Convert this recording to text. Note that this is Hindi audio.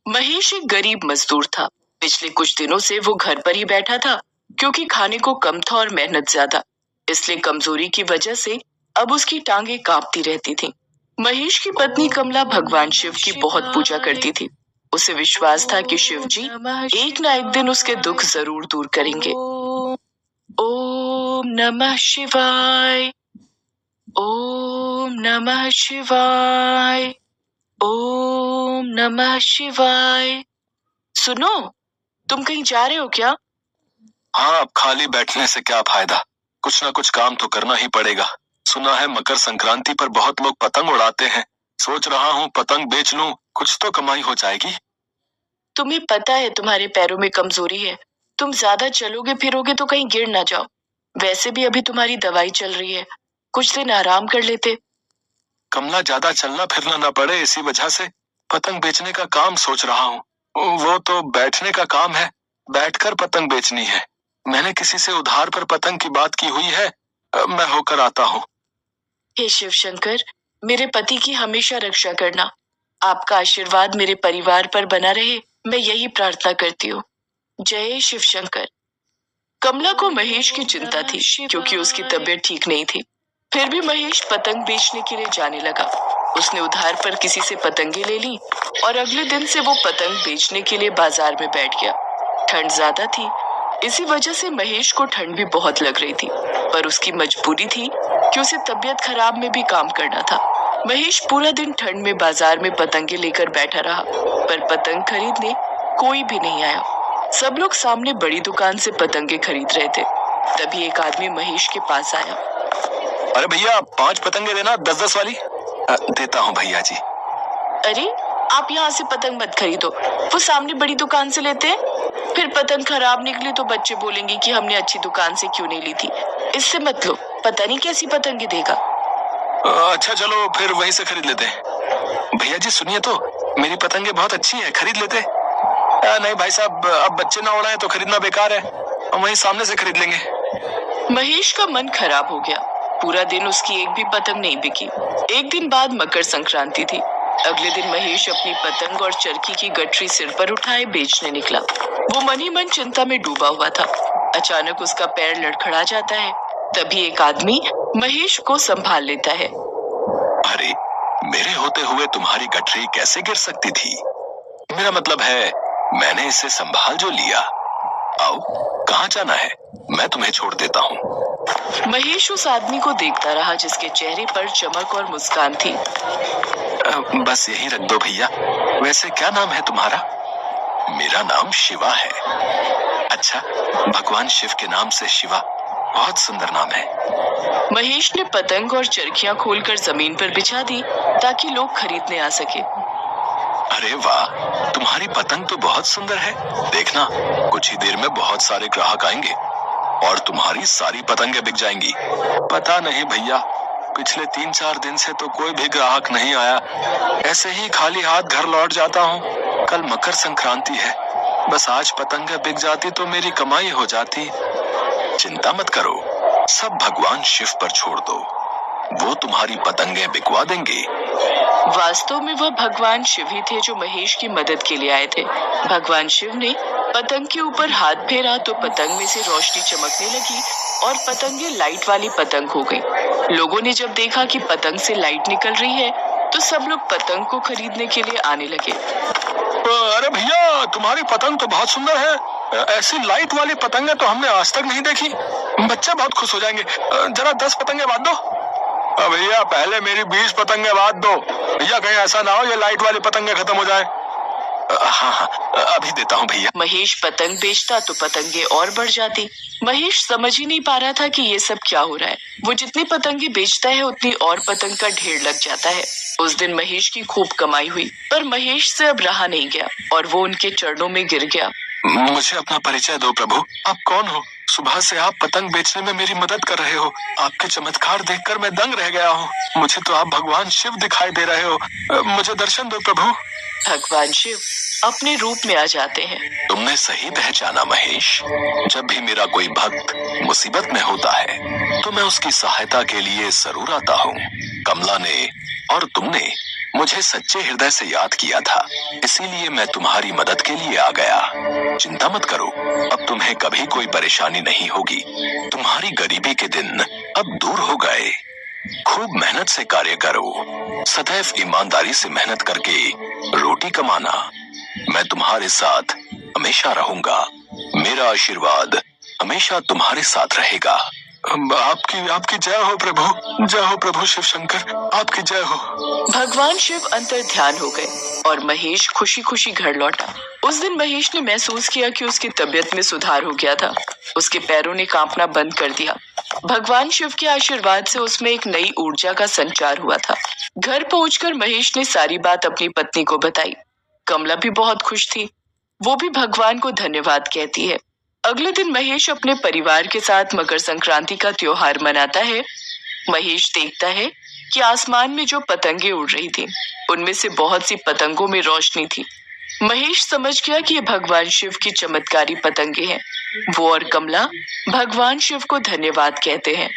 महेश एक गरीब मजदूर था। पिछले कुछ दिनों से वो घर पर ही बैठा था, क्योंकि खाने को कम था और मेहनत ज्यादा। इसलिए कमजोरी की वजह से अब उसकी टांगें कांपती रहती थीं। महेश की पत्नी कमला भगवान शिव की बहुत पूजा करती थी। उसे विश्वास था कि शिव जी एक ना एक दिन उसके दुख जरूर दूर करेंगे। ओम नमः शिवाय। ओम नमः शिवाय। ओम नमः शिवाय। सुनो, तुम कहीं जा रहे हो क्या? हाँ, अब खाली बैठने से क्या फायदा, कुछ ना कुछ काम तो करना ही पड़ेगा। सुना है मकर संक्रांति पर बहुत लोग पतंग उड़ाते हैं। सोच रहा हूँ पतंग बेच लूं, कुछ तो कमाई हो जाएगी। तुम्हें पता है तुम्हारे पैरों में कमजोरी है। तुम ज्यादा चलोगे फिरोगे तो कहीं गिर ना जाओ। वैसे भी अभी तुम्हारी दवाई चल रही है, कुछ दिन आराम कर लेते। कमला, ज्यादा चलना फिरना ना पड़े, इसी वजह से पतंग बेचने का काम सोच रहा हूँ। वो तो बैठने का काम है, बैठकर पतंग बेचनी है। मैंने किसी से उधार पर पतंग की बात की हुई है। मैं होकर आता हूँ। हे शिव शंकर, मेरे पति की हमेशा रक्षा करना। आपका आशीर्वाद मेरे परिवार पर बना रहे, मैं यही प्रार्थना करती हूँ। जय शिव शंकर। कमला को महेश की चिंता थी, क्योंकि उसकी तबीयत ठीक नहीं थी। फिर भी महेश पतंग बेचने के लिए जाने लगा। उसने उधार पर किसी से पतंगे ले ली और अगले दिन से वो पतंग बेचने के लिए बाजार में बैठ गया। ठंड ज्यादा थी, इसी वजह से महेश को ठंड भी बहुत लग रही थी, पर उसकी मजबूरी थी कि उसे तबीयत खराब में भी काम करना था। महेश पूरा दिन ठंड में बाजार में पतंगे लेकर बैठा रहा, पर पतंग खरीदने कोई भी नहीं आया। सब लोग सामने बड़ी दुकान से पतंगे खरीद रहे थे। तभी एक आदमी महेश के पास आया। अरे भैया, 5 पतंगे देना, 10-10 वाली। देता हूँ भैया जी। अरे, आप यहाँ से पतंग मत खरीदो, वो सामने बड़ी दुकान से लेते हैं। फिर पतंग खराब निकली तो बच्चे बोलेंगे कि हमने अच्छी दुकान से क्यों नहीं ली थी। इससे मत लो, पता नहीं कैसी पतंगे देगा। अच्छा चलो, फिर वहीं से खरीद लेते हैं। भैया जी सुनिए तो, मेरी पतंगे बहुत अच्छी हैं, खरीद लेते। नहीं भाई साहब, अब बच्चे ना उड़ाएं तो खरीदना बेकार है, हम वहीं सामने से खरीद लेंगे। महेश का मन खराब हो गया। पूरा दिन उसकी एक भी पतंग नहीं बिकी। एक दिन बाद मकर संक्रांति थी। अगले दिन महेश अपनी पतंग और चरखी की गठरी सिर पर उठाए बेचने निकला। वो मन ही मन चिंता में डूबा हुआ था। अचानक उसका पैर लड़खड़ा जाता है। तभी एक आदमी महेश को संभाल लेता है। अरे, मेरे होते हुए तुम्हारी गठरी कैसे गिर सकती थी? मेरा मतलब है, मैंने इसे संभाल जो लिया। आओ, कहाँ जाना है, मैं तुम्हें छोड़ देता हूँ। महेश उस आदमी को देखता रहा जिसके चेहरे पर चमक और मुस्कान थी। बस यही रख दो भैया। वैसे क्या नाम है तुम्हारा? मेरा नाम शिवा है। अच्छा, भगवान शिव के नाम से शिवा, बहुत सुंदर नाम है। महेश ने पतंग और चरखियां खोलकर जमीन पर बिछा दी ताकि लोग खरीदने आ सके। अरे वाह, तुम्हारी पतंग तो बहुत सुंदर है। देखना, कुछ ही देर में बहुत सारे ग्राहक आएंगे और तुम्हारी सारी पतंगें बिक जाएंगी। पता नहीं भैया, पिछले 3-4 दिन से तो कोई भी ग्राहक नहीं आया। ऐसे ही खाली हाथ घर लौट जाता हूँ। कल मकर संक्रांति है, बस आज पतंगें बिक जाती तो मेरी कमाई हो जाती। चिंता मत करो, सब भगवान शिव पर छोड़ दो, वो तुम्हारी पतंगें बिकवा देंगे। वास्तव में वह भगवान शिव ही थे जो महेश की मदद के लिए आए थे। भगवान शिव ने पतंग के ऊपर हाथ फेरा तो पतंग में से रोशनी चमकने लगी और पतंगे लाइट वाली पतंग हो गई। लोगों ने जब देखा कि पतंग से लाइट निकल रही है तो सब लोग पतंग को खरीदने के लिए आने लगे। अरे भैया, तुम्हारी पतंग तो बहुत सुंदर है। ऐसी लाइट वाली पतंगे तो हमने आज तक नहीं देखी। बच्चे बहुत खुश हो जाएंगे। जरा 10 पतंगे बांध दो। भैया, पहले मेरी 20 पतंगे बांध दो। भैया, कहीं ऐसा ना हो ये लाइट वाली पतंगे खत्म हो जाए। हाँ, अभी देता हूँ भैया। महेश पतंग बेचता तो पतंगे और बढ़ जाती। महेश समझ ही नहीं पा रहा था कि ये सब क्या हो रहा है। वो जितनी पतंगे बेचता है उतनी और पतंग का ढेर लग जाता है। उस दिन महेश की खूब कमाई हुई, पर महेश से अब रहा नहीं गया और वो उनके चरणों में गिर गया। मुझे अपना परिचय दो प्रभु, आप कौन हो? सुबह से आप पतंग बेचने में मेरी मदद कर रहे हो। आपके चमत्कार देखकर मैं दंग रह गया हूँ। मुझे तो आप भगवान शिव दिखाई दे रहे हो। मुझे दर्शन दो प्रभु। भगवान शिव अपने रूप में आ जाते हैं। तुमने सही पहचाना महेश। जब भी मेरा कोई भक्त मुसीबत में होता है तो मैं उसकी सहायता के लिए जरूर आता हूँ। कमला ने और तुमने मुझे सच्चे हृदय से याद किया था, इसीलिए मैं तुम्हारी मदद के लिए आ गया। चिंता मत करो, अब तुम्हें कभी कोई परेशानी नहीं होगी। तुम्हारी गरीबी के दिन अब दूर हो गए। खूब मेहनत से कार्य करो, सदैव ईमानदारी से मेहनत करके रोटी कमाना। मैं तुम्हारे साथ हमेशा रहूंगा। मेरा आशीर्वाद हमेशा तुम्हारे साथ रहेगा। आपकी जय हो प्रभु शिव शंकर, आपकी जय हो। भगवान शिव अंतर ध्यान हो गए और महेश खुशी खुशी घर लौटा। उस दिन महेश ने महसूस किया कि उसकी तबीयत में सुधार हो गया था। उसके पैरों ने कांपना बंद कर दिया। भगवान शिव के आशीर्वाद से उसमें एक नई ऊर्जा का संचार हुआ था। घर पहुंचकर महेश ने सारी बात अपनी पत्नी को बताई। कमला भी बहुत खुश थी। वो भी भगवान को धन्यवाद कहती है। अगले दिन महेश अपने परिवार के साथ मकर संक्रांति का त्योहार मनाता है। महेश देखता है कि आसमान में जो पतंगे उड़ रही थी, उनमें से बहुत सी पतंगों में रोशनी थी। महेश समझ गया कि ये भगवान शिव की चमत्कारी पतंगे हैं। वो और कमला भगवान शिव को धन्यवाद कहते हैं।